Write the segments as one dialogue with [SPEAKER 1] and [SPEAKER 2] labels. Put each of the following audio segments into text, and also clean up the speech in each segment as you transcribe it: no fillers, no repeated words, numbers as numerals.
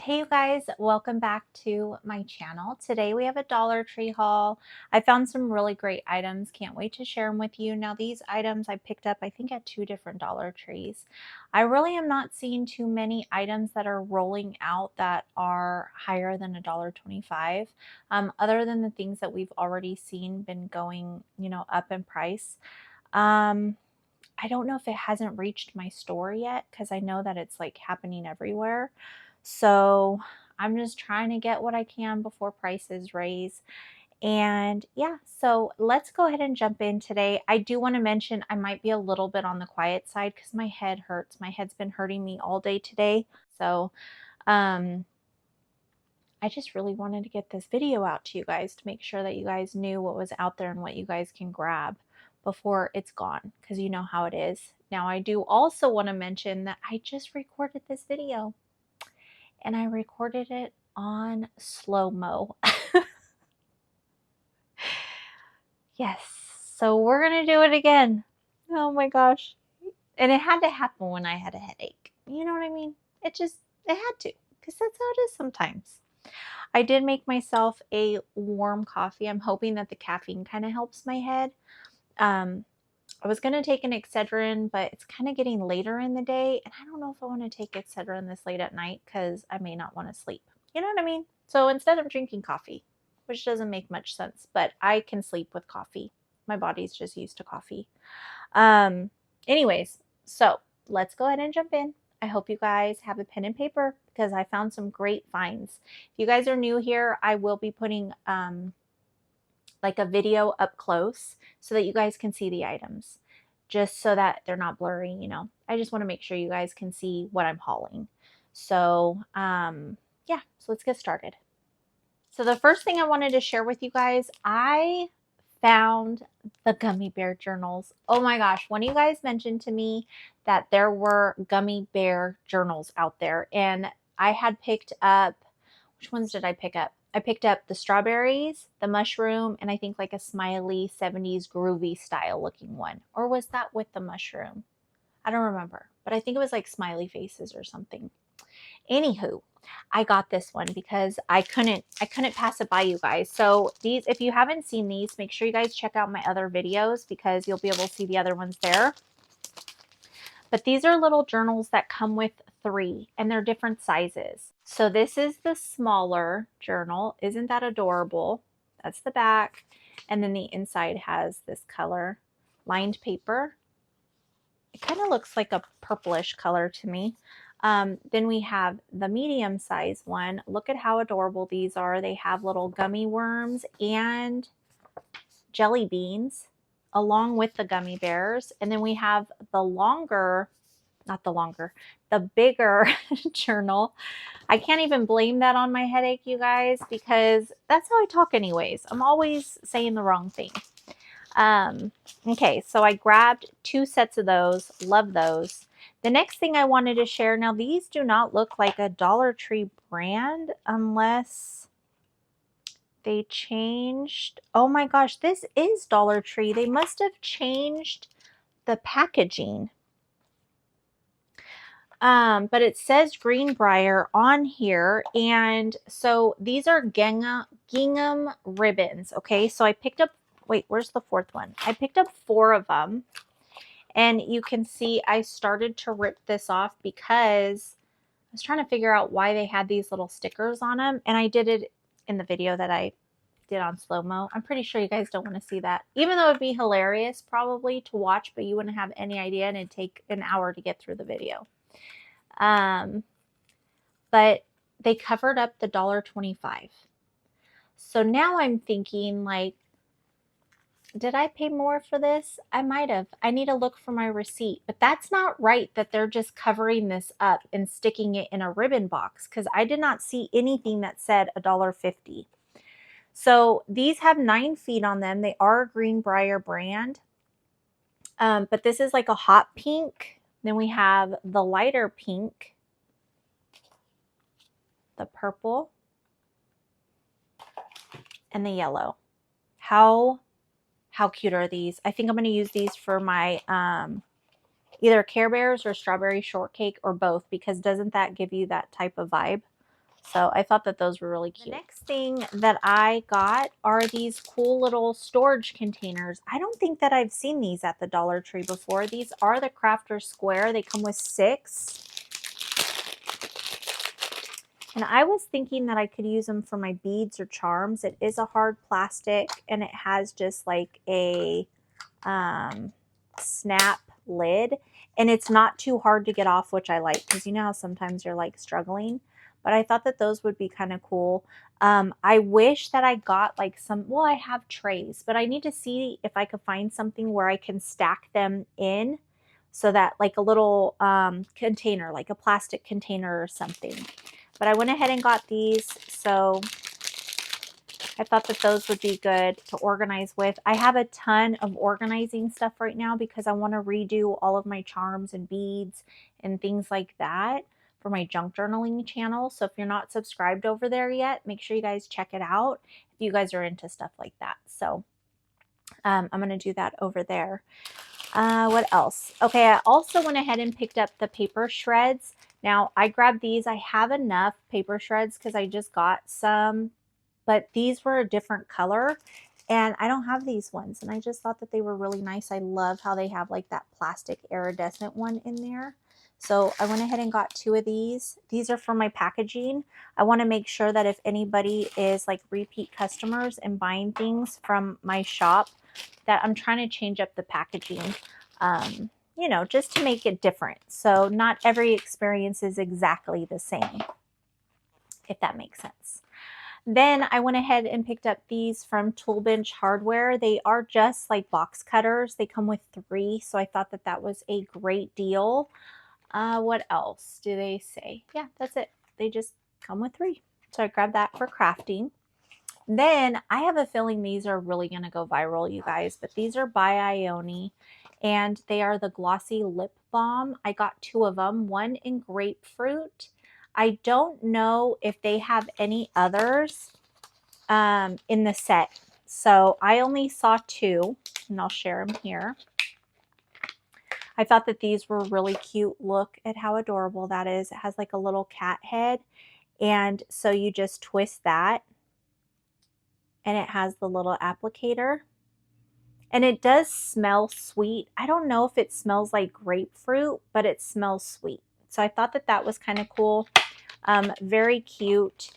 [SPEAKER 1] Hey you guys, welcome back to my channel. Today we have a Dollar Tree haul. I found some really great items. Can't wait to share them with you. Now these items I picked up I think at two different Dollar Trees. I really am not seeing too many items that are rolling out that are higher than $1.25. Other than the things that we've already seen been going, up in price. I don't know if it hasn't reached my store yet because I know that it's like happening everywhere. So I'm just trying to get what I can before prices raise. And yeah, so let's go ahead and jump in today. I do want to mention I might be a little bit on the quiet side because my head hurts. My head's been hurting me all day today. So um, I just really wanted to get this video out to you guys to make sure that you guys knew what was out there and what you guys can grab before it's gone, because you know how it is. Now I do also want to mention that I just recorded this video and I recorded it on slow-mo. Yes, so we're gonna do it again. Oh my gosh. And it had to happen when I had a headache. You know what I mean? It had to, because that's how it is sometimes. I did make myself a warm coffee. I'm hoping that the caffeine kind of helps my head. I was going to take an Excedrin, but it's kind of getting later in the day, and I don't know if I want to take Excedrin this late at night because I may not want to sleep. You know what I mean? So instead of drinking coffee, which doesn't make much sense, but I can sleep with coffee. My body's just used to coffee. Anyways, so let's go ahead and jump in. I hope you guys have a pen and paper because I found some great finds. If you guys are new here, I will be putting like a video up close so that you guys can see the items, just so that they're not blurry, I just want to make sure you guys can see what I'm hauling. So yeah, so let's get started. So the first thing I wanted to share with you guys, I found the gummy bear journals. Oh my gosh, one of you guys mentioned to me that there were gummy bear journals out there, and I had picked up, which ones did I pick up? I picked up the strawberries, the mushroom, and I think like a smiley 70s groovy style looking one. Or was that with the mushroom? I don't remember, but I think it was like smiley faces or something. Anywho, I got this one because I couldn't pass it by, you guys. So these, if you haven't seen these, make sure you guys check out my other videos because you'll be able to see the other ones there. But these are little journals that come with 3, and they're different sizes. So this is the smaller journal. Isn't that adorable? That's the back. And then the inside has this color lined paper. It kind of looks like a purplish color to me. Then we have the medium size one. Look at how adorable these are. They have little gummy worms and jelly beans along with the gummy bears. And then we have the bigger journal. I can't even blame that on my headache, you guys, because that's how I talk anyways. I'm always saying the wrong thing. Okay, so I grabbed 2 sets of those. Love those. The next thing I wanted to share, now these do not look like a Dollar Tree brand unless they changed. Oh my gosh, this is Dollar Tree. They must have changed the packaging. But it says Greenbrier on here. And so these are Gingham Ribbons. Okay, so I picked up, wait, where's the 4th one? I picked up 4 of them. And you can see I started to rip this off because I was trying to figure out why they had these little stickers on them. And I did it in the video that I did on slow-mo. I'm pretty sure you guys don't want to see that. Even though it'd be hilarious probably to watch, but you wouldn't have any idea, and it'd take an hour to get through the video. But they covered up the $1.25. So now I'm thinking, like, did I pay more for this? I might have. I need to look for my receipt. But that's not right that they're just covering this up and sticking it in a ribbon box, because I did not see anything that said $1.50. So these have 9 feet on them. They are a Greenbrier brand. But this is like a hot pink. Then we have the lighter pink, the purple, and the yellow. How cute are these? I think I'm going to use these for my either Care Bears or strawberry shortcake, or both, because doesn't that give you that type of vibe? So I thought that those were really cute. The next thing that I got are these cool little storage containers. I don't think that I've seen these at the Dollar Tree before. These are the Crafter Square. They come with 6. And I was thinking that I could use them for my beads or charms. It is a hard plastic and it has just like a snap lid. And it's not too hard to get off, which I like, because you know how sometimes you're like struggling. But I thought that those would be kind of cool. I wish that I got like some, well, I have trays, but I need to see if I could find something where I can stack them in so that like a little container, like a plastic container or something. But I went ahead and got these, so I thought that those would be good to organize with. I have a ton of organizing stuff right now because I want to redo all of my charms and beads and things like that for my junk journaling channel. So if you're not subscribed over there yet, make sure you guys check it out if you guys are into stuff like that. So I'm going to do that over there. What else? Okay, I also went ahead and picked up the paper shreds. Now, I grabbed these. I have enough paper shreds because I just got some, but these were a different color, and I don't have these ones, and I just thought that they were really nice. I love how they have like that plastic iridescent one in there. So I went ahead and got 2 of these. These are for my packaging. I want to make sure that if anybody is like repeat customers and buying things from my shop, that I'm trying to change up the packaging, you know, just to make it different. So not every experience is exactly the same, if that makes sense. Then I went ahead and picked up these from Toolbench Hardware. They are just like box cutters. They come with 3, so I thought that that was a great deal. What else do they say? Yeah, that's it. They just come with 3. So I grabbed that for crafting. Then I have a feeling these are really going to go viral, you guys, but these are by Ione, and they are the Glossy Lip Balm. I got 2 of them, one in grapefruit. I don't know if they have any others in the set. So I only saw 2, and I'll share them here. I thought that these were really cute. Look at how adorable that is. It has like a little cat head, and so you just twist that, and it has the little applicator. And it does smell sweet. I don't know if it smells like grapefruit, but it smells sweet. So I thought that that was kind of cool. Very cute.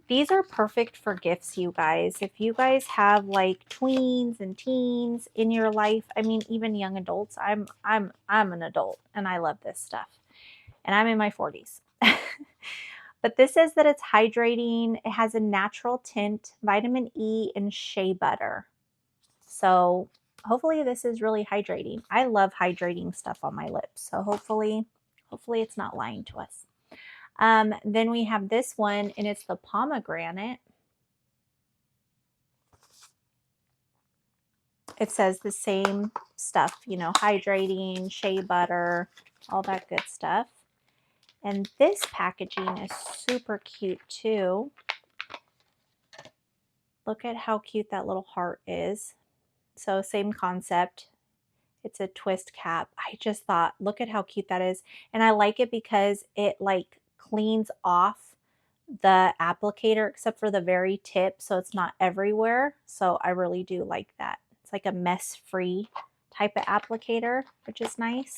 [SPEAKER 1] These are perfect for gifts, you guys. If you guys have like tweens and teens in your life, I mean, even young adults, I'm an adult and I love this stuff. And I'm in my 40s. But this says that it's hydrating. It has a natural tint, vitamin E, and shea butter. So hopefully this is really hydrating. I love hydrating stuff on my lips. So hopefully it's not lying to us. Then we have this one, and it's the pomegranate. It says the same stuff, you know, hydrating, shea butter, all that good stuff. And this packaging is super cute too. Look at how cute that little heart is. So same concept. It's a twist cap. I just thought, look at how cute that is. And I like it because it like cleans off the applicator except for the very tip, so it's not everywhere. So I really do like that. It's like a mess-free type of applicator, which is nice.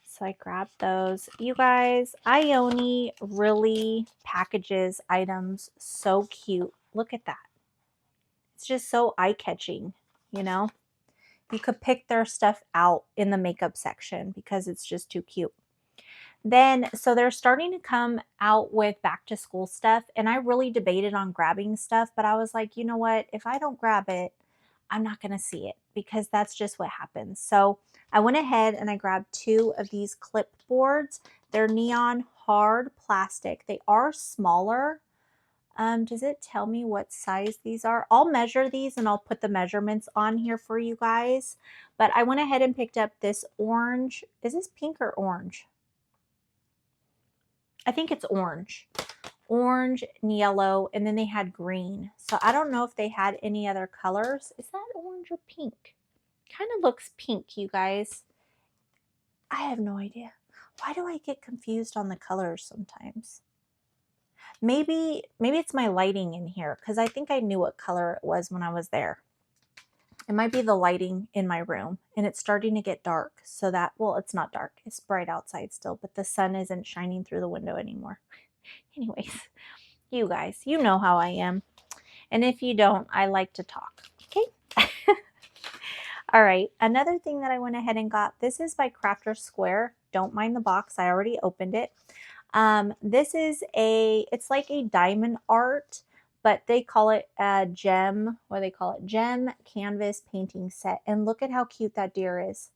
[SPEAKER 1] So I grabbed those. You guys, Ione really packages items so cute. Look at that. It's just so eye-catching, you know? You could pick their stuff out in the makeup section because it's just too cute. Then, so they're starting to come out with back to school stuff, and I really debated on grabbing stuff, but I was like, you know what? If I don't grab it, I'm not going to see it because that's just what happens. So I went ahead and I grabbed 2 of these clipboards. They're neon hard plastic. They are smaller. Does it tell me what size these are? I'll measure these and I'll put the measurements on here for you guys. But I went ahead and picked up this orange. Is this pink or orange? I think it's orange. Orange and yellow, and then they had green. So I don't know if they had any other colors. Is that orange or pink? Kind of looks pink, you guys. I have no idea. Why do I get confused on the colors sometimes? Maybe it's my lighting in here, because I think I knew what color it was when I was there. It might be the lighting in my room, and it's starting to get dark. So that, well, it's not dark. It's bright outside still, but the sun isn't shining through the window anymore. Anyways, you guys, you know how I am. And if you don't, I like to talk. Okay. All right. Another thing that I went ahead and got, this is by Crafter Square. Don't mind the box. I already opened it. This is it's like a diamond art, but they call it a gem, or they call it gem canvas painting set. And look at how cute that deer is.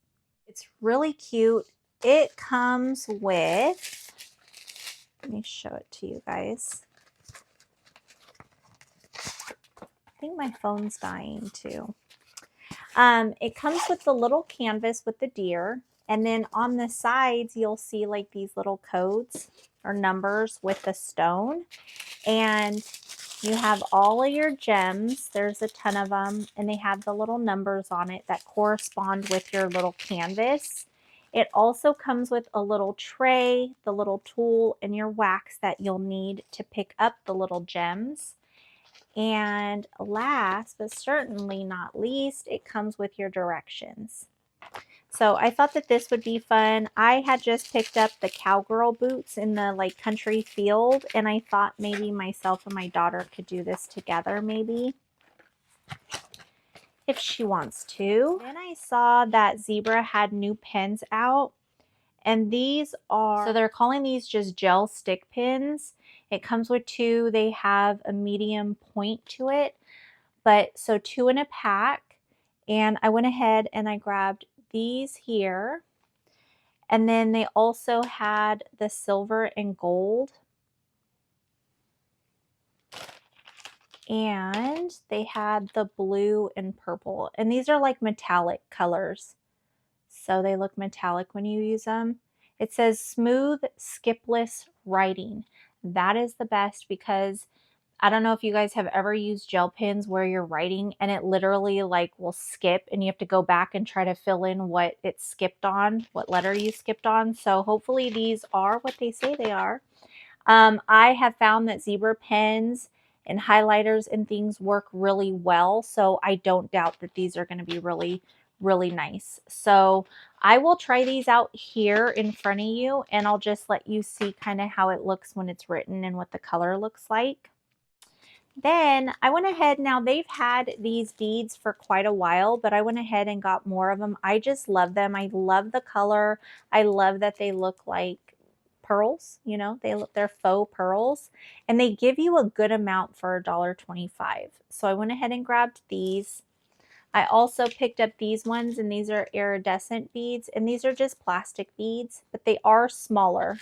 [SPEAKER 1] It's really cute. It comes with, let me show it to you guys. I think my phone's dying too. It comes with the little canvas with the deer. And then on the sides, you'll see like these little codes or numbers with the stone. And you have all of your gems. There's a ton of them. And they have the little numbers on it that correspond with your little canvas. It also comes with a little tray, the little tool, and your wax that you'll need to pick up the little gems. And last but certainly not least, it comes with your directions. So I thought that this would be fun. I had just picked up the cowgirl boots in the like country field, and I thought maybe myself and my daughter could do this together maybe, if she wants to. Then I saw that Zebra had new pens out, and these are, so they're calling these just gel stick pins. It comes with two. They have a medium point to it, but so 2 in a pack. And I went ahead and I grabbed these here. And then they also had the silver and gold. And they had the blue and purple. And these are like metallic colors, so they look metallic when you use them. It says smooth, skipless writing. That is the best, because I don't know if you guys have ever used gel pens where you're writing and it literally like will skip and you have to go back and try to fill in what it skipped on, what letter you skipped on. So hopefully these are what they say they are. I have found that Zebra pens and highlighters and things work really well. So I don't doubt that these are going to be really, really nice. So I will try these out here in front of you, and I'll just let you see kind of how it looks when it's written and what the color looks like. Then I went ahead, now they've had these beads for quite a while, but I went ahead and got more of them. I just love them. I love the color. I love that they look like pearls, you know, they're faux pearls, and they give you a good amount for $1.25. So I went ahead and grabbed these. I also picked up these ones, and these are iridescent beads, and these are just plastic beads, but they are smaller.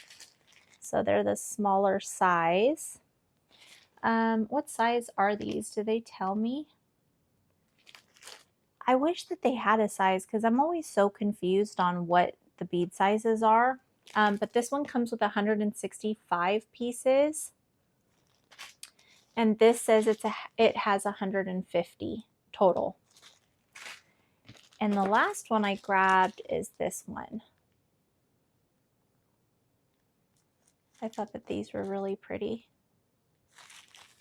[SPEAKER 1] So they're the smaller size. What size are these? Do they tell me? I wish that they had a size, because I'm always so confused on what the bead sizes are. But this one comes with 165 pieces. And this says it has 150 total. And the last one I grabbed is this one. I thought that these were really pretty.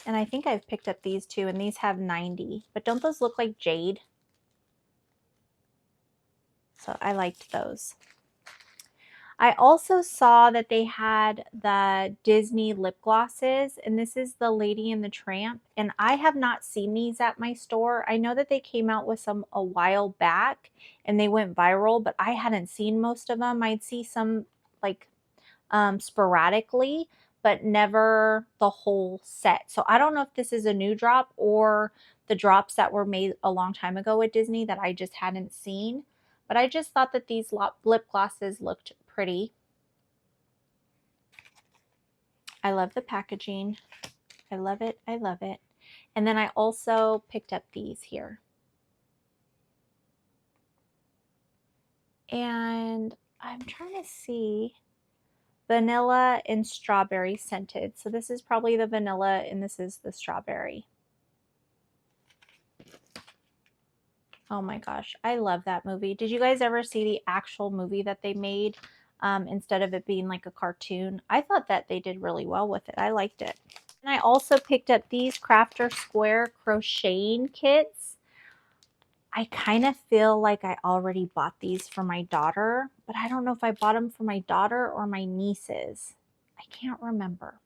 [SPEAKER 1] And I think I've picked up these too, and these have 90. But don't those look like jade? So I liked those. I also saw that they had the Disney lip glosses, and this is the Lady and the Tramp, and I have not seen these at my store. I know that they came out with some a while back and they went viral, but I hadn't seen most of them. I'd see some like sporadically, but never the whole set. So I don't know if this is a new drop or the drops that were made a long time ago at Disney that I just hadn't seen. But I just thought that these lip glosses looked pretty. I love the packaging. I love it. I love it. And then I also picked up these here. And I'm trying to see, vanilla and strawberry scented. So this is probably the vanilla and this is the strawberry. Oh my gosh, I love that movie. Did you guys ever see the actual movie that they made? instead of it being like a cartoon. I thought that they did really well with it. I liked it. And I also picked up these Crafter Square crocheting kits. I kind of feel like I already bought these for my daughter, but I don't know if I bought them for my daughter or my nieces. I can't remember.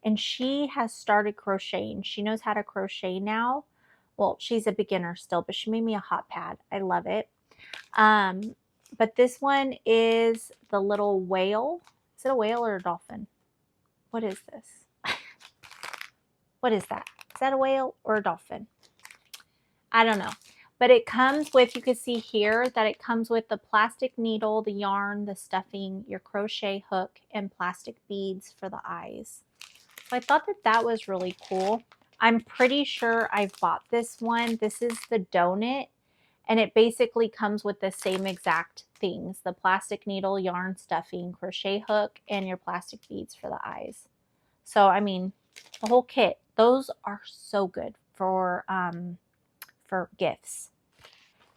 [SPEAKER 1] And she has started crocheting. She knows how to crochet now. Well, she's a beginner still, but she made me a hot pad. I love it. But this one is the little whale. Is it a whale or a dolphin? What is this? What is that? Is that a whale or a dolphin? I don't know. But it comes with, you can see here that it comes with the plastic needle, the yarn, the stuffing, your crochet hook, and plastic beads for the eyes. So I thought that that was really cool. I'm pretty sure I've bought this one. This is the donut, and it basically comes with the same exact things. The plastic needle, yarn, stuffing, crochet hook, and your plastic beads for the eyes. So, I mean, the whole kit. Those are so good for gifts.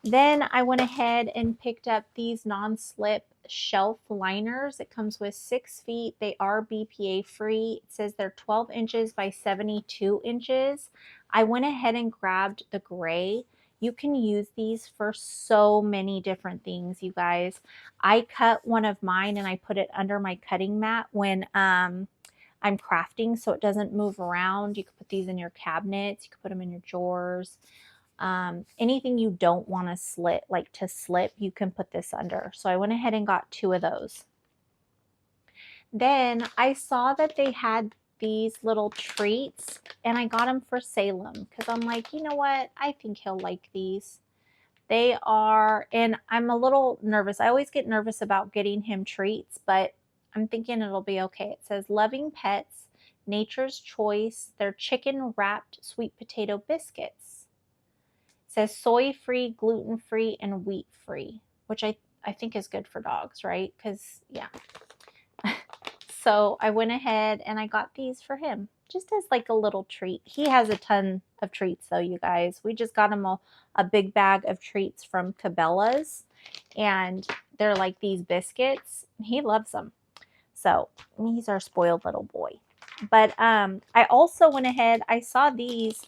[SPEAKER 1] Then I went ahead and picked up these non-slip shelf liners. It comes with 6 feet. They are BPA free. It says they're 12 inches by 72 inches. I went ahead and grabbed the gray. You can use these for so many different things, you guys. I cut one of mine and I put it under my cutting mat when I'm crafting so it doesn't move around. You can put these in your cabinets. You can put them in your drawers. Anything you don't want to slip, you can put this under. So I went ahead and got 2 of those. Then I saw that they had these little treats and I got them for Salem because I'm like, you know what? I think he'll like these. They are, and I'm a little nervous. I always get nervous about getting him treats, but I'm thinking it'll be okay. It says Loving Pets, Nature's Choice. They're chicken wrapped sweet potato biscuits. It says soy-free, gluten-free, and wheat-free, which I think is good for dogs, right? Because, yeah. So I went ahead and I got these for him just as like a little treat. He has a ton of treats though, you guys. We just got him a big bag of treats from Cabela's, and they're like these biscuits. He loves them. So he's our spoiled little boy. But I also went ahead, I saw these,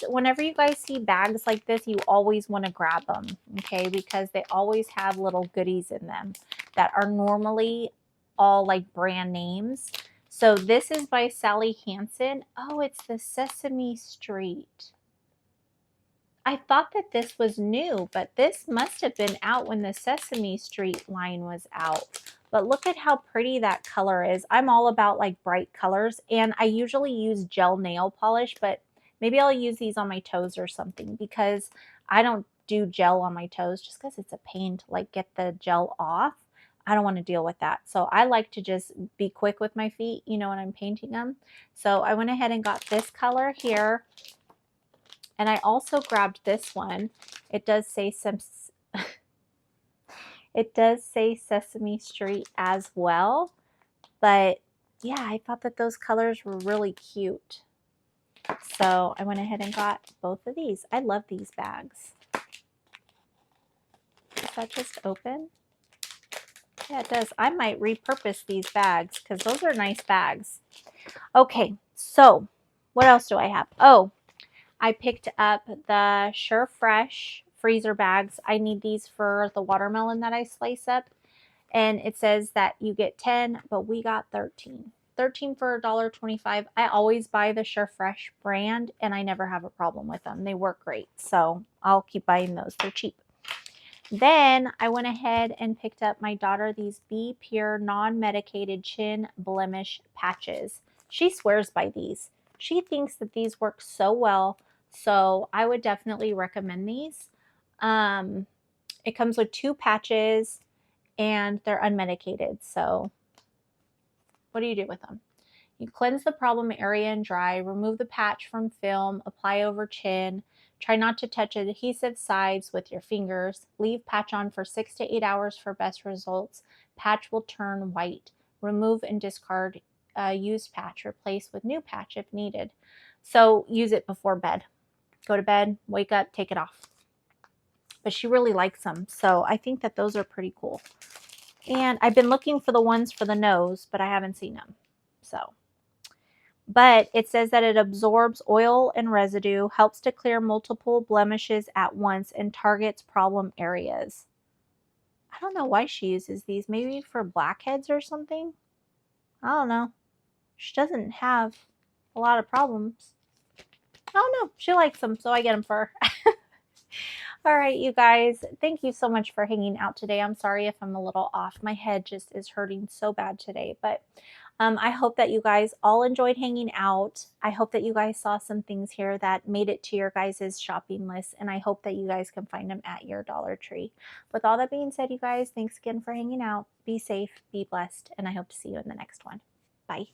[SPEAKER 1] whenever you guys see bags like this, you always want to grab them, okay? Because they always have little goodies in them that are normally all like brand names. So this is by Sally Hansen. Oh, it's the Sesame Street. I thought that this was new, but this must have been out when the Sesame Street line was out. But look at how pretty that color is. I'm all about like bright colors, and I usually use gel nail polish, but maybe I'll use these on my toes or something because I don't do gel on my toes just because it's a pain to like get the gel off. I don't want to deal with that. So I like to just be quick with my feet, you know, when I'm painting them. So I went ahead and got this color here. And I also grabbed this one. It does say Sesame Street as well. But yeah, I thought that those colors were really cute. So I went ahead and got both of these. I love these bags. Does that just open? Yeah, it does. I might repurpose these bags because those are nice bags. Okay, so what else do I have? Oh, I picked up the SureFresh freezer bags. I need these for the watermelon that I slice up. And it says that you get 10, but we got 13. 13 for $1.25. I always buy the SureFresh brand, and I never have a problem with them. They work great, so I'll keep buying those. They're cheap. Then I went ahead and picked up my daughter these Be Pure non-medicated chin blemish patches. She swears by these. She thinks that these work so well, so I would definitely recommend these. It comes with 2 patches, and they're unmedicated. So what do you do with them? You cleanse the problem area and dry, remove the patch from film, apply over chin. Try not to touch adhesive sides with your fingers. Leave patch on for 6 to 8 hours for best results. Patch will turn white. Remove and discard used patch. Replace with new patch if needed. So use it before bed. Go to bed, wake up, take it off. But she really likes them, so I think that those are pretty cool. And I've been looking for the ones for the nose, but I haven't seen them. So, but it says that it absorbs oil and residue, helps to clear multiple blemishes at once, and targets problem areas. I don't know why she uses these. Maybe for blackheads or something? I don't know. She doesn't have a lot of problems. I don't know. She likes them, so I get them for her. All right, you guys, thank you so much for hanging out today. I'm sorry if I'm a little off. My head just is hurting so bad today, but I hope that you guys all enjoyed hanging out. I hope that you guys saw some things here that made it to your guys' shopping list, and I hope that you guys can find them at your Dollar Tree. With all that being said, you guys, thanks again for hanging out. Be safe, be blessed, and I hope to see you in the next one. Bye.